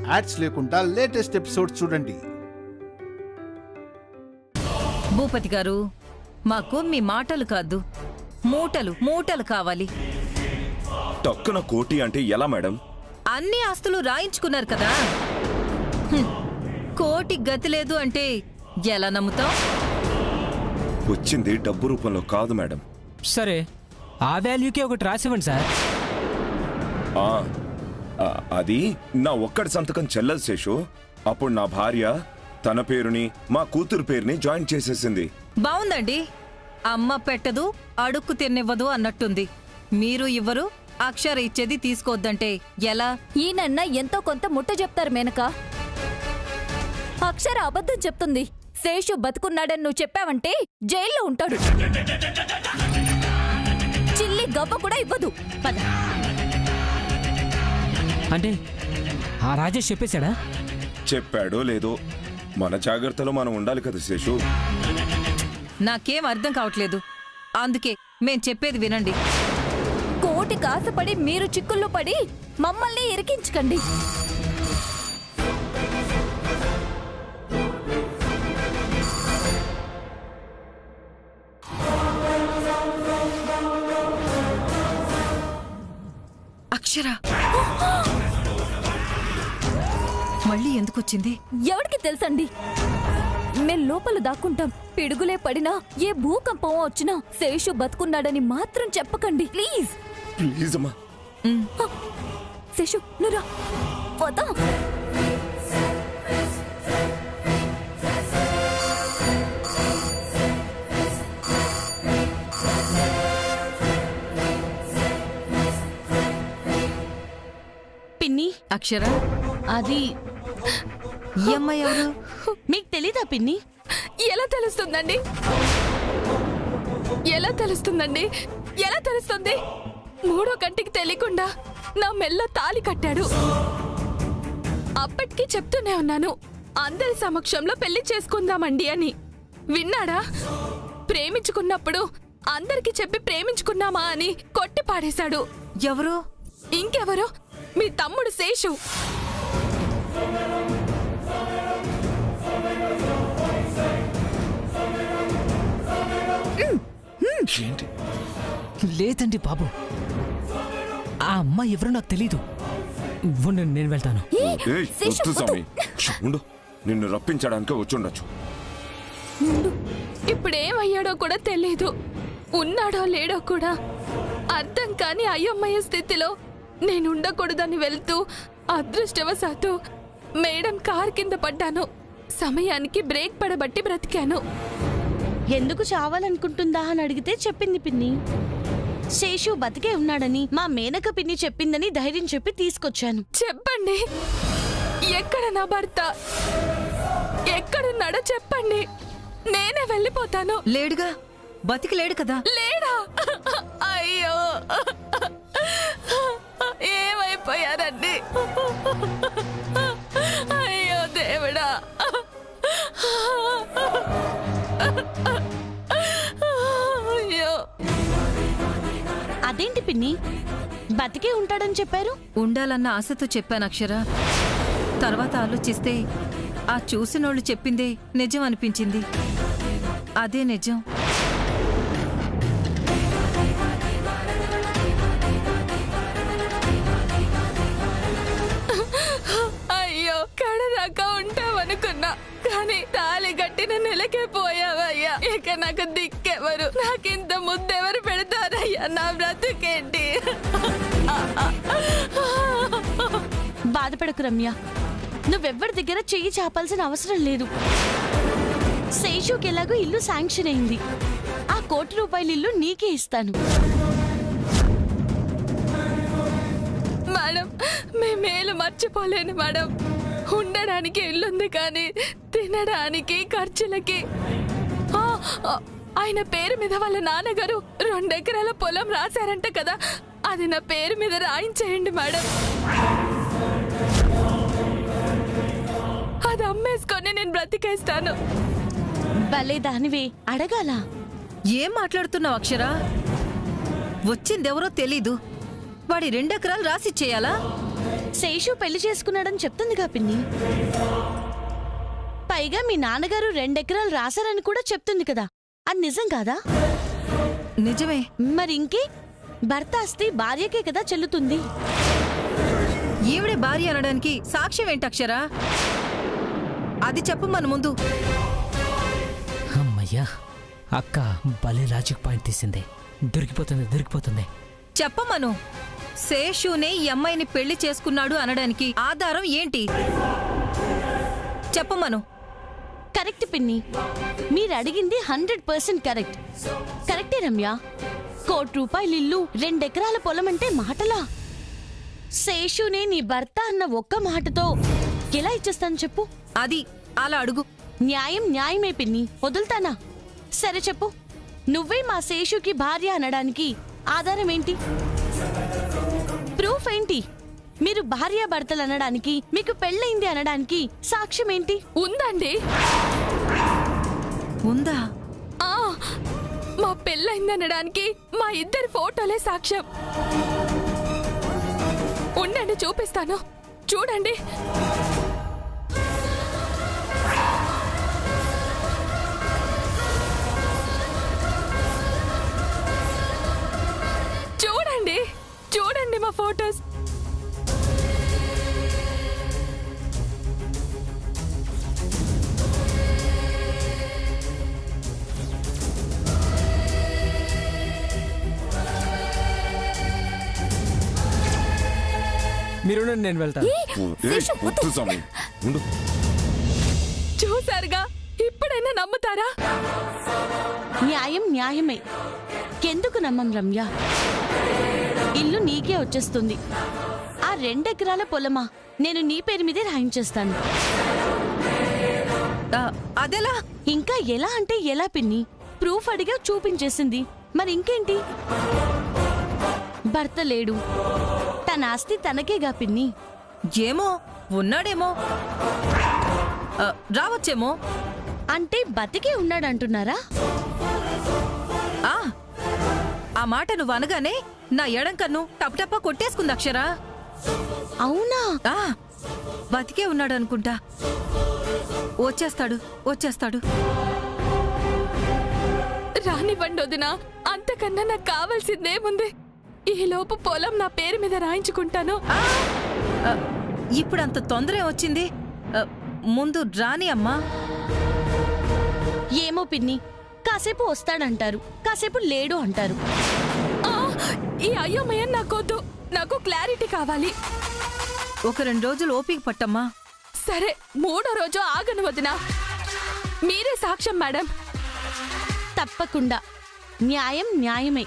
Ads లేకుండా latest episodes చూడండి. భూపతి గారు, మాకు మీ మాటలు కాదు, మూటలు మూటలు కావాలి. టక్కున కోటి అంటే ఎలా మేడం? అన్ని ఆస్తులు రాయించుకున్నారు కదా, కోటి గతి లేదు అంటే ఎలా నమ్ముతాం? వచ్చింది డబ్బు రూపంలో కాదు మేడం. సరే, ఆ వాల్యూకి ఒకటి రాసివ్వండి సార్. అది నా ఒక్కడి సంతకం చెల్లదు శేషు. అప్పుడు నా భార్య తన పేరుని మా కూతురు పేరుని జాయిన్ చేసేసింది. బావుందండి. అమ్మ పెట్టదు, అడుక్కు తిన్నివ్వదు అన్నట్టుంది. మీరు ఇవ్వరు, అక్షర ఇచ్చేది తీసుకోవద్దంటే ఎలా? ఈయనన్న ఎంతో కొంత ముట్ట చెప్తారు మేనక. అక్షర అబద్ధం చెప్తుంది. శేషు బతుకున్నాడని నువ్వు చెప్పావంటే జైల్లో ఉంటాడు. చిల్లి గవ్వ కూడా ఇవ్వదు. పద. అంటే ఆ రాజేష్ చెప్పేశాడా? చెప్పాడో లేదో మన జాగ్రత్తలో మనం ఉండాలి కదా శేషు. నాకేం అర్థం కావట్లేదు, అందుకే మేం చెప్పేది వినండి. కోటి కాసపడి మీరు చిక్కుల్లో పడి మమ్మల్ని ఇరికించకండి. అక్షర మళ్ళీ ఎందుకొచ్చింది? ఎవరికి తెలుసండి? మేం లోపల దాక్కుంటాం. పిడుగులే పడినా, ఏ భూకంపం వచ్చినా శేషు బతుకున్నాడని మాత్రం చెప్పకండి ప్లీజ్. ప్లీజ్ అమ్మా. శేషు నువ్వురా, పోతా. పిన్ని, అక్షర, అది ఈ అమ్మాయి ఎవరు? మీకు తెలీదా పిన్ని? ఎలా తెలుస్తుందండి? ఎలా తెలుస్తుందండి? ఎలా తెలుస్తుంది? మూడో కంటికి తెలియకుండా నా మెల్ల తాళి కట్టాడు. అప్పటికి చెప్తూనే ఉన్నాను, అందరి సమక్షంలో పెళ్లి చేసుకుందామండి అని. విన్నాడా? ప్రేమించుకున్నప్పుడు అందరికి చెప్పి ప్రేమించుకున్నామా అని కొట్టి పాడేశాడు. ఎవరు? ఇంకెవరు? మీ తమ్ముడు శేషు. ఏంటి? లేదండి బాబు, ఆ అమ్మాయి ఎవరో నాకు తెలీదు. నేను వెళ్తాను. ఉండు, నిన్ను రప్పించడానికి వచ్చుండొచ్చు. ఇప్పుడేమయ్యాడో కూడా తెలీదు. ఉన్నాడో లేడో కూడా అర్థం కాని అయోమయ స్థితిలో నేనుండకూడదని వెళ్తూ అదృష్టవశాత్తు మేడం కార్ కింద పడ్డాను. సమయానికి బ్రేక్ పడబట్టి బ్రతికాను. ఎందుకు చావాలనుకుంటుందా అని అడిగితే చెప్పింది పిన్ని. శేషు బతికే ఉన్నాడని మా మేనక పిన్ని చెప్పిందని ధైర్యం చెప్పి తీసుకొచ్చాను. చెప్పండి, ఎక్కడ నా భర్త? ఎక్కడున్నాడో చెప్పండి, నేనే వెళ్ళిపోతాను. లేడుగా, బతికి లేడు కదా. లేడా? అయ్యో, ఏమైపోయారండి? అయ్యో దేవుడా. అయ్యో. అదేంటి పిన్ని, బతికే ఉంటాడని చెప్పారు? ఉండాలన్న ఆశతో చెప్పాను అక్షర. తర్వాత ఆలోచిస్తే ఆ చూసినోళ్ళు చెప్పిందే నిజం అనిపించింది. అదే నిజం. అయ్యో, కడదాకా ఉంటావనుకున్నా, కానీ తాళి గట్టిన నెలకే పోయావయ్యా. ఇక నాకు దిక్కెవరు? నాకింత ముద్దెవరు పెడతారయ్యా? నా బ్రతుకేంటి? బాధపడకు రమ్య, నువ్వెవ్వరి దగ్గర చెయ్యి చాపాల్సిన అవసరం లేదు. శేషుకి ఎలాగో ఇల్లు శాంక్షన్ అయింది. ఆ ₹1,00,00,000 ఇల్లు నీకే ఇస్తాను. మేడం, మీ మేలు మర్చిపోలేను మేడం. ఉండడానికి ఇల్లుంది కానీ తినడానికి ఖర్చులకి ఆయన పేరు మీద వాళ్ళ నాన్నగారు 2 ఎకరాల పొలం రాశారంట కదా, అది నా పేరు మీద రాయించేయండి మేడం. అది అమ్మేసుకొని నేను బ్రతికేస్తాను. భలే దానివే, అడగాల. ఏం మాట్లాడుతున్నావు అక్షర? వచ్చిందెవరో తెలీదు, వాడి 2 ఎకరాలు రాసిచ్చేయాలా? శేషు పెళ్లి చేసుకున్నాడని చెప్తుందిగా పిన్ని. పైగా మీ నాన్నగారు 2 ఎకరాలు రాశారని కూడా చెప్తుంది కదా, అది నిజం కాదా? నిజమే. మరి ఇంకే భర్త ఆస్తి భార్యకే కదా చెల్లుతుంది. ఈవిడే భార్య అనడానికి సాక్ష్యం ఏంటి అక్షరా? అది చెప్పు మన ముందు. అమ్మయ్యా, అక్క భలే లాజిక్ పాయింట్ తీసింది. దొరికిపోతుంది. చెప్పమను. శేషునే ఈ అమ్మాయిని పెళ్లి చేసుకున్నాడు అనడానికి ఆధారం ఏంటి? చెప్పమను. కరెక్ట్ పిన్ని, మీరు అడిగింది 100% కరెక్ట్. కరెక్టే రమ్య. 1 కోటి రూపాయల ఇల్లు, 2 ఎకరాల పొలం అంటే మాటలా? శేషునే నీ భర్త అన్న ఒక్క మాటతో ఎలా ఇచ్చేస్తాను చెప్పు? అది అలా అడుగు. న్యాయమే పిన్ని, వదులుతానా? సరే చెప్పు, నువ్వే మా శేషుకి భార్య అనడానికి ఆధారం ఏంటి? ప్రూఫ్ ఏంటి? మీరు భార్యాభర్తలు అనడానికి, మీకు పెళ్ళైంది అనడానికి సాక్ష్యం ఏంటి? ఉందండి. ఉందా? ఆ, మా పెళ్ళైందనడానికి మా ఇద్దరి ఫోటోలే సాక్ష్యం. ఉండండి, చూపిస్తాను. చూడండి. చూడండి మా ఫోటోస్. మీరు నేను వెళ్తాను. చూసారుగా, ఇప్పుడైనా నమ్ముతారా? న్యాయమే. ఎందుకు నమ్మం రమ్య? ఇల్లు నీకే వచ్చేస్తుంది. ఆ 2 ఎకరాల పొలమా నేను నీ పేరు మీదే రాయించేస్తాను. అదెలా? ఇంకా ఎలా అంటే ఎలా పిన్ని? ప్రూఫ్ అడిగా చూపించేసింది. మరి ఇంకేంటి? భర్త లేడు, తన ఆస్తి తనకేగా పిన్ని. ఏమో, ఉన్నాడేమో, రావచ్చేమో. అంటే బతికే ఉన్నాడంటున్నారా? ఆ మాట నువ్వు అనగానే నా ఎడం కన్ను టపటపా కొట్టేసుకుంది అక్షరా. అవునా? బతికే ఉన్నాడు అనుకుంటా. వచ్చేస్తాడు. రానివ్వండి వదినా, అంతకన్నా నాకు కావాల్సిందేముంది? ఈ లోపు పొలం నా పేరు మీద రాయించుకుంటాను. ఇప్పుడు అంత తొందర వచ్చింది? ముందు రాని అమ్మా. ఏమో పిన్ని, కాసేపు వస్తాడంటారు, కాసేపు లేడు అంటారు. ఈ అయోమయం నాకొద్దు. నాకు క్లారిటీ కావాలి. ఒక 2 రోజులు ఓపిక పట్టమ్మా. సరే, 3వ రోజు ఆగను వదినా. మీరే సాక్ష్యం మేడం. తప్పకుండా. న్యాయమే.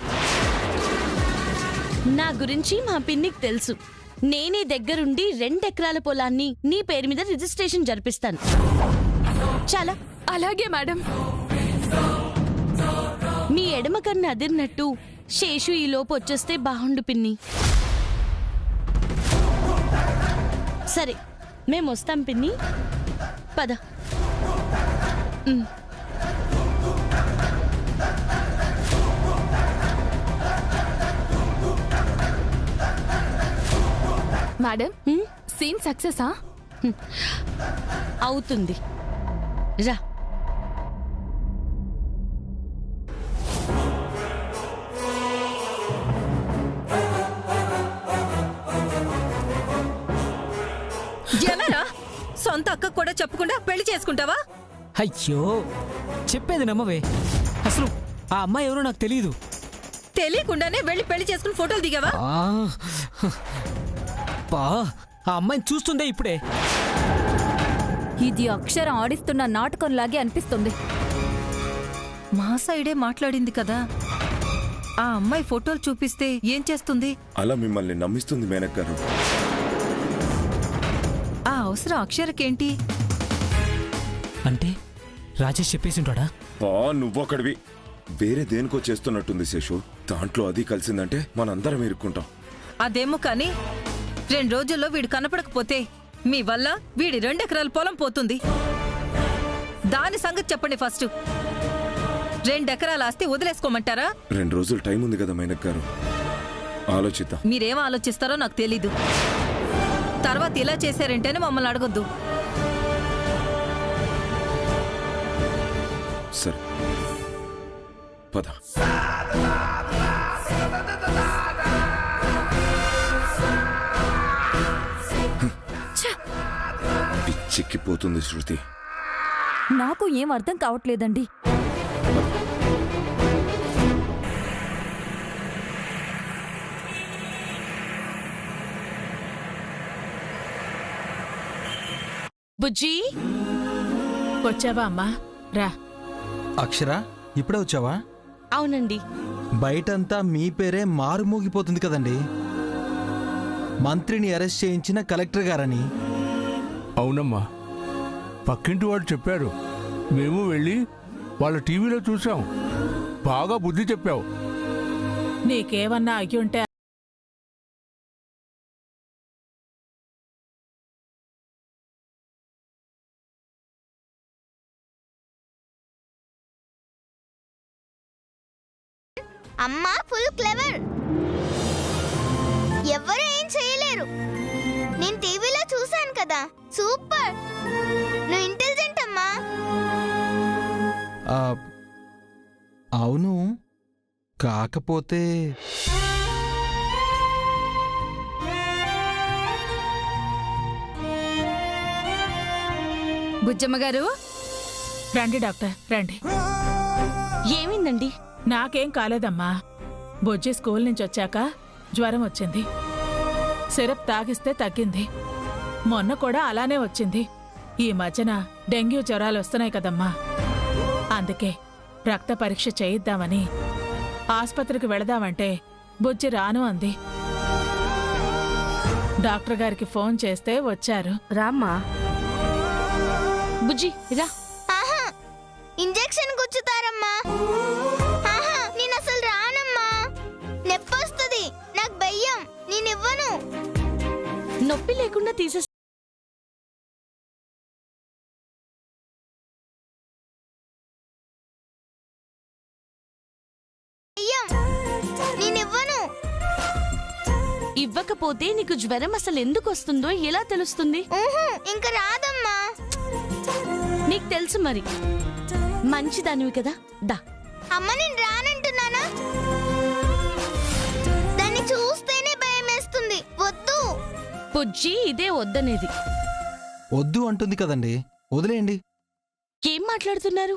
నా గురించి మా పిన్నికి తెలుసు. నేనే దగ్గరుండి 2 ఎకరాల పొలాన్ని నీ పేరు మీద రిజిస్ట్రేషన్ జరిపిస్తాను. చాలా. అలాగే మేడం. మీ ఎడమ కన్ను అదిరినట్టు శేషు ఈ లోపు వచ్చేస్తే బాగుండు పిన్ని. సరే, మేము వస్తాం పిన్ని. పద. మేడం, సీన్ సక్సెసా? అవుతుంది, రా. ఎలారా? సొంత అక్క కూడా చెప్పకుండా పెళ్లి చేసుకుంటావా? అయ్యో, చెప్పేది నమ్మవే. అసలు ఆ అమ్మాయి ఎవరో నాకు తెలియదు. తెలియకుండానే వెళ్ళి పెళ్లి చేసుకుని ఫోటోలు దిగావా? ఆ అమ్మాయిని చూస్తుందే ఇప్పుడే. ఇది అక్షర ఆడిస్తున్న నాటకంలాగే అనిపిస్తుంది. మా సైడే మాట్లాడింది కదా. ఆ అమ్మాయి ఫోటోలు చూపిస్తే ఏం చేస్తుంది? అలా మిమ్మల్ని నమ్మిస్తుంది మేనక్ గారు. ఆ అవసరం అక్షరకేంటి? అంటే రాజేష్ చెప్పేసి ఉంటాడా? నువ్వొకడివి. వేరే దేనికో చేస్తున్నట్టుంది శేషు. దాంట్లో అది కలిసిందంటే మనందరం ఇరుక్కుంటాం. అదేమో కానీ 2 రోజుల్లో వీడు కనపడకపోతే మీ వల్ల వీడి 2 ఎకరాల పొలం పోతుంది. దాని సంగతి చెప్పండి ఫస్ట్. 2 ఎకరాల ఆస్తి వదిలేసుకోమంటారా? 2 రోజులు టైం ఉంది కదా మేనక్ గారు, ఆలోచిద్దాం. మీరేం ఆలోచిస్తారో నాకు తెలీదు. తర్వాత ఇలా చేశారంటేనే మమ్మల్ని అడగొద్దు. సరే పద. పిచ్చెక్కిపోతుంది శృతి. నాకు ఏం అర్థం కావట్లేదండి. బుజ్జి వచ్చావా అమ్మా? రా. అక్షర ఇప్పుడే వచ్చావా? అవునండి. బయటంతా మీ పేరే మారుమోగిపోతుంది కదండి. మంత్రిని అరెస్ట్ చేయించిన కలెక్టర్ గారని. అవునమ్మా, పక్కింటి వాడు చెప్పారు. మేము వెళ్ళి వాళ్ళ టీవీలో చూసాం. బాగా బుద్ధి చెప్పావు. నీకేమన్నా అయ్యుంటే అమ్మా ఫుల్ క్లెవర్. ఎవరు ఏం చేయలేరు. నేను టీవీలో చూశాను కదా. సూపర్. నువ్వు ఇంటెలిజెంట్ అమ్మా. అవును, కాకపోతే బుజ్జమ్మ గారు, రండి డాక్టర్, రండి. ఏమైందండి? నాకేం కాలేదమ్మా. బొజ్జి స్కూల్ నుంచి వచ్చాక జ్వరం వచ్చింది. సిరప్ తాగిస్తే తగ్గింది. మొన్న కూడా అలానే వచ్చింది. ఈ మధ్యన డెంగ్యూ జ్వరాలు వస్తున్నాయి కదమ్మా. అందుకే రక్త పరీక్ష చేయిద్దామని ఆస్పత్రికి వెళదామంటే బుజ్జి రాను అంది. డాక్టర్ గారికి ఫోన్ చేస్తే వచ్చారు. రామ్మా. బుజ్జి రా. ఆహా, ఇంజెక్షన్ గుచ్చుతారమ్మా. ఆహా, నేను అసలు రానమ్మా. నొప్పొస్తుంది. నాకు భయం. నేనివ్వను. నొప్పి లేకుండా తీసే భయం. నేనివ్వను. ఇవ్వకపోతే నీకు జ్వరం అసలు ఎందుకు వస్తుందో ఎలా తెలుస్తుంది? ఇంకా రాదమ్మా. నీకు తెలుసు మరి. మంచిదానివి కదా, దా. అమ్మ నేను రానంటున్నానా? దాన్ని చూస్తేనే భయం వేస్తుంది. వద్దు. బుజ్జి ఇదే వద్దనేది. వద్దు అంటుంది కదండి, వదిలేయండి. ఏం మాట్లాడుతున్నారు?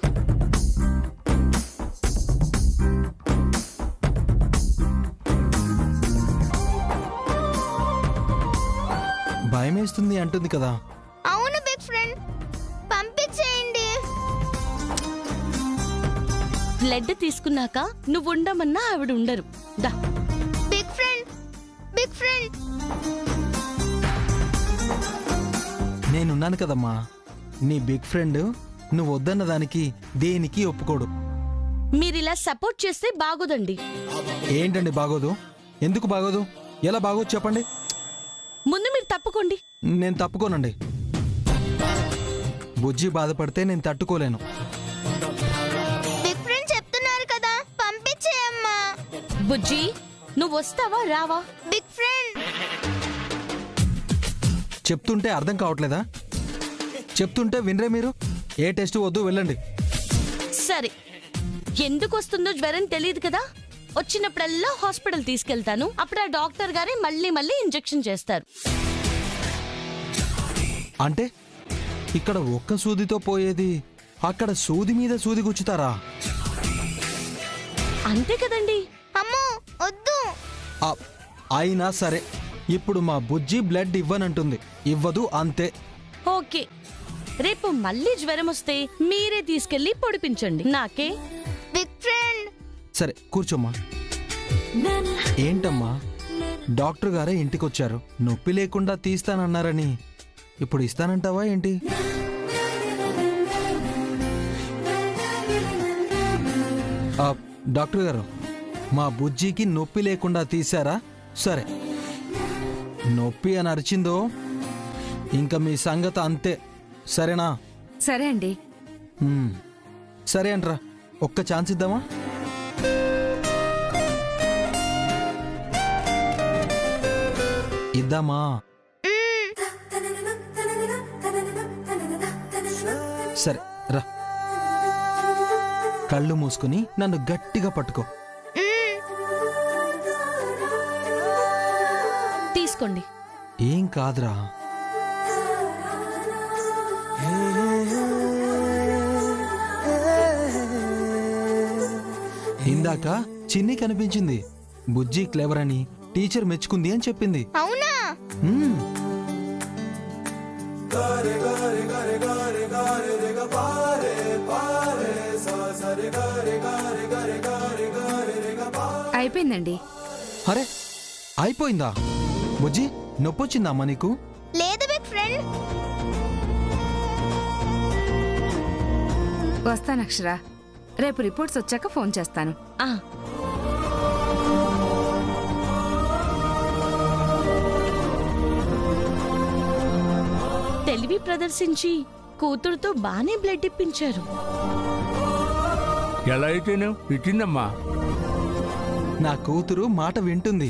భయమేస్తుంది అంటుంది కదా. అవును బిగ్ ఫ్రెండ్, పంపించేయండి. బ్లడ్ తీసుకున్నాక నువ్వు ఉండమన్నా ఆవిడ ఉండరు. దా. Big friend, big friend. నేనున్నాను కదమ్మా. నీ బిగ్ ఫ్రెండ్ నువ్వు వద్దన్న దానికి దేనికి ఒప్పుకోడు. మీరిలా సపోర్ట్ చేస్తే బాగోదండి. ఏంటండి బాగోదు? ఎందుకు బాగోదు? ఎలా బాగోదు చెప్పండి. ముందు మీరు తప్పుకోండి. నేను తప్పుకోనండి. బుజ్జి బాధపడితే నేను తట్టుకోలేను. బిగ్ ఫ్రెండ్ చెప్తున్నారు కదా, పంపించేయమ్మా. బుజ్జి నువ్వు వస్తావా రావా? Big friend. చెప్తుంటే అర్థం కావట్లేదా? చెప్తుంటే వినరే మీరు? ఏ టెస్ట్ వద్దు, వెళ్ళండి. సరే, ఎందుకు వస్తుందో జ్వరం తెలియదు కదా. వచ్చినప్పుడల్లా హాస్పిటల్ తీసుకెళ్తాను. అప్పుడు ఆ డాక్టర్ గారే మళ్ళీ మళ్ళీ ఇంజెక్షన్ చేస్తారు. అంటే ఇక్కడ ఒక్క సూదితో పోయేది అక్కడ సూది మీద సూది గుచ్చుతారా? అంతే కదండి. అమ్మో వద్దు. ఆ, అయినా సరే, ఇప్పుడు మా బుజ్జి బ్లడ్ ఇవ్వనంటుంది. ఇవ్వదు అంతే. ఓకే, రేపు మళ్ళీ జ్వరం వస్తే మీరే తీసుకెళ్లి పొడిపించండి. నాకే. Big friend. సరే కూర్చోమ్మా. ఏంటమ్మా, డాక్టర్ గారే ఇంటికొచ్చారు. నొప్పి లేకుండా తీస్తానన్నారని ఇప్పుడు ఇస్తానంటావా ఏంటి? డాక్టర్ గారు, మా బుజ్జికి నొప్పి లేకుండా తీశారా? సరే, నొప్పి అని అరిచిందో ఇంకా మీ సంగతి అంతే. సరేనా? సరే అండి. సరే అంట్రా, ఒక్క ఛాన్స్ ఇద్దామా? ఇద్దామా? సరే రా. కళ్ళు మూసుకుని నన్ను గట్టిగా పట్టుకో. తీసుకోండి. ఏం కాదురా. ఇందాక చిన్ని కనిపించింది. బుజ్జి క్లెవర్ అని టీచర్ మెచ్చుకుంది అని చెప్పింది. అవునా? మ్మ్. అయిపోయిందండి. అరే అయిపోయిందా? బుజ్జి నొప్పొచ్చిందా అమ్మా నీకు? లేదు బిగ్ ఫ్రెండ్. వస్తాను అక్షర. రేపు రిపోర్ట్స్ వచ్చాక ఫోన్ చేస్తాను. తెలివి ప్రదర్శించి కూతురుతో బానే బ్లడ్ ఇప్పించారు. ఎలా అయితేనే ఇచ్చిందమ్మా. నా కూతురు మాట వింటుంది.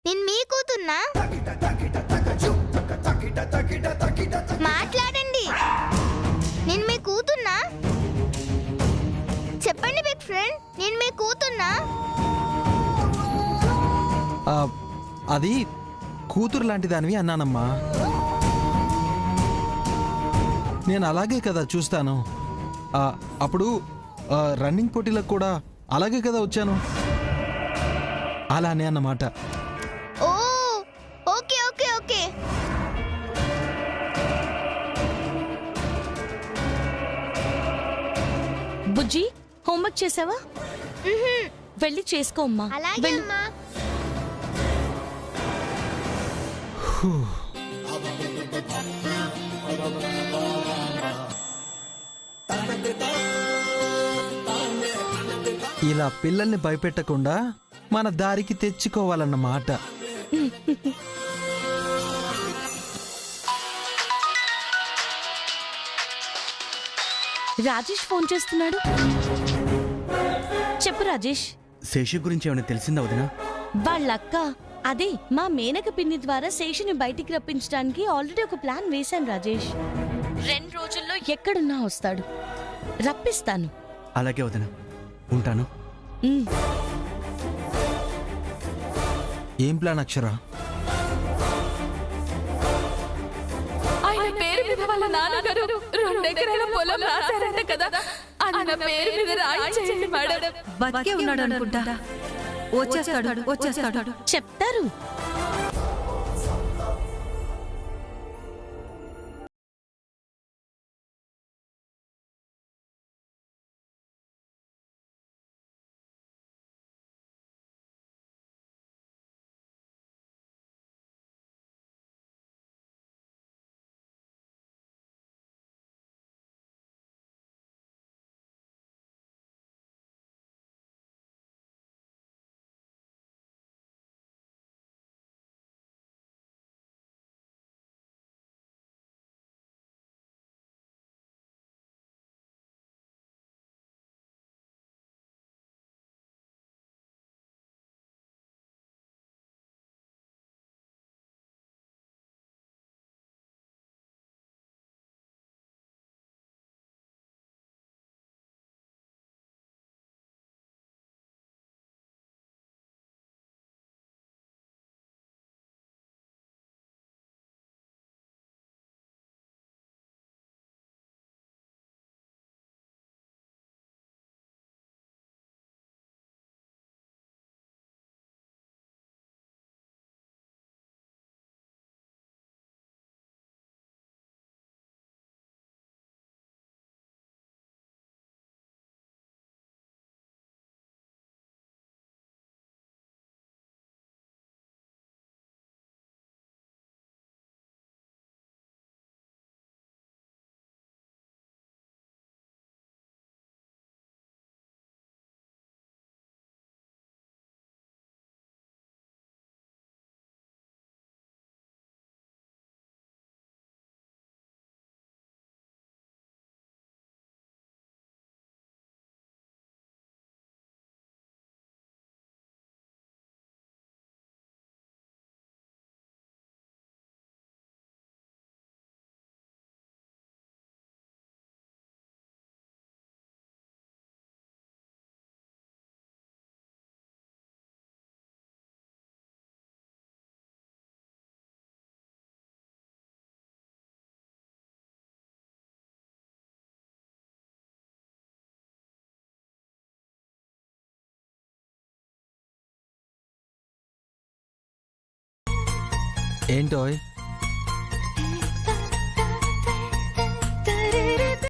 నేను మీ కూతున్నా? మాట్లాడండి. నేను మీ కూతున్నా? చెప్పండి బిగ్ ఫ్రెండ్, నేను మీ కూతున్నా? అది కూతురు లాంటి దానివి అన్నానమ్మా. నేను అలాగే కదా చూస్తాను. అప్పుడు రన్నింగ్ పోటీలకు కూడా అలాగే కదా వచ్చాను. అలానే అన్నమాట. ఓ ఓకే ఓకే ఓకే. బుజ్జి హోంవర్క్ చేసావా? వెళ్ళి చేసుకో అమ్మా. అలాగే అమ్మా. ఇలా పిల్లల్ని భయపెట్టకుండా మన దారికి తెచ్చుకోవాలన్నమాట. రాజేష్ ఫోన్ చేస్తున్నాడు. చెప్పు రాజేష్. శేషు గురించి ఏమైనా తెలిసిందా వదినా? వాళ్ళక్క అదే మా మేనక పిన్ని ద్వారా శేషుని బయటికి రప్పించడానికి ఆల్రెడీ ఒక ప్లాన్ వేశాను రాజేష్. 2 రోజుల్లో ఎక్కడున్నా వస్తాడు. రప్పిస్తాను. అలాగే వదినా, ఉంటాను. ఏం ప్లాన్ అక్షర? ఆయన పేరు మీద వాళ్ళ నాన్నగారు 2 ఎకరాల పొలం రాశారంట కదా. అన్న పేరు మీద రాయించేయండి మేడం. బతికే ఉన్నాడు అనుకుంటా. వచ్చేస్తాడు. చెప్తారు. ఏంటోయ్